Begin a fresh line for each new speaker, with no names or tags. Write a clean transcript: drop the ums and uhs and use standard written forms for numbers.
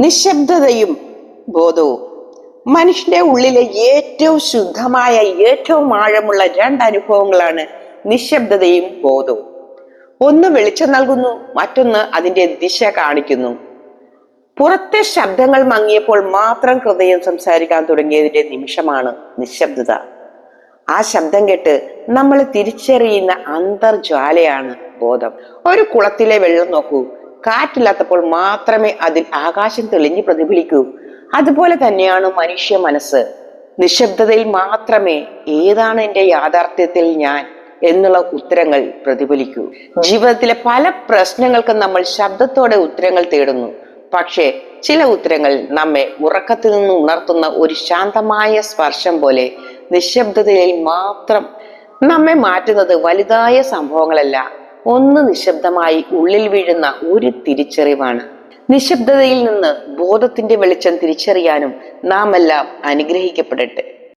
നിശബ്ദതയും ബോധവും മനുഷ്യന്റെ ഉള്ളിലെ ഏറ്റവും ശുദ്ധമായ ഏറ്റവും ആഴമുള്ള രണ്ട് അനുഭവങ്ങളാണ് നിശബ്ദതയും ബോധവും. ഒന്ന് വെളിച്ചം നൽകുന്നു, മറ്റൊന്ന് അതിന്റെ ദിശ കാണിക്കുന്നു. പുറത്തെ ശബ്ദങ്ങൾ മങ്ങിയപ്പോൾ മാത്രം ഹൃദയം സംസാരിക്കാൻ തുടങ്ങിയതിന്റെ നിമിഷമാണ് നിശബ്ദത. ആ ശബ്ദം കേട്ട് നമ്മൾ തിരിച്ചറിയുന്ന അന്തർജ്വാലയാണ് ബോധം. ഒരു കുളത്തിലെ വെള്ളം നോക്കൂ, കാറ്റില്ലാത്തപ്പോൾ മാത്രമേ അതിൽ ആകാശം തെളിഞ്ഞു പ്രതിഫലിക്കൂ. അതുപോലെ തന്നെയാണ് മനുഷ്യ മനസ്സ്. നിശബ്ദതയിൽ മാത്രമേ ഏതാണ് എൻ്റെ യാഥാർത്ഥ്യത്തിൽ ഞാൻ എന്നുള്ള ഉത്തരങ്ങൾ പ്രതിഫലിക്കൂ. ജീവിതത്തിലെ പല പ്രശ്നങ്ങൾക്കും നമ്മൾ ശബ്ദത്തോടെ ഉത്തരങ്ങൾ തേടുന്നു. പക്ഷേ ചില ഉത്തരങ്ങൾ നമ്മെ ഉറക്കത്തിൽ നിന്ന് ഉണർത്തുന്ന ഒരു ശാന്തമായ സ്പർശം പോലെ നിശബ്ദതയിൽ മാത്രം നമ്മെ മാറ്റുന്നത് വലുതായ സംഭവങ്ങളല്ല, ഒന്ന് നിശബ്ദമായി ഉള്ളിൽ വീഴുന്ന ഒരു തിരിച്ചറിവാണ്. നിശബ്ദതയിൽ നിന്ന് ബോധത്തിന്റെ വെളിച്ചം തിരിച്ചറിയാനും നാം എല്ലാം അനുഗ്രഹിക്കപ്പെടട്ടെ.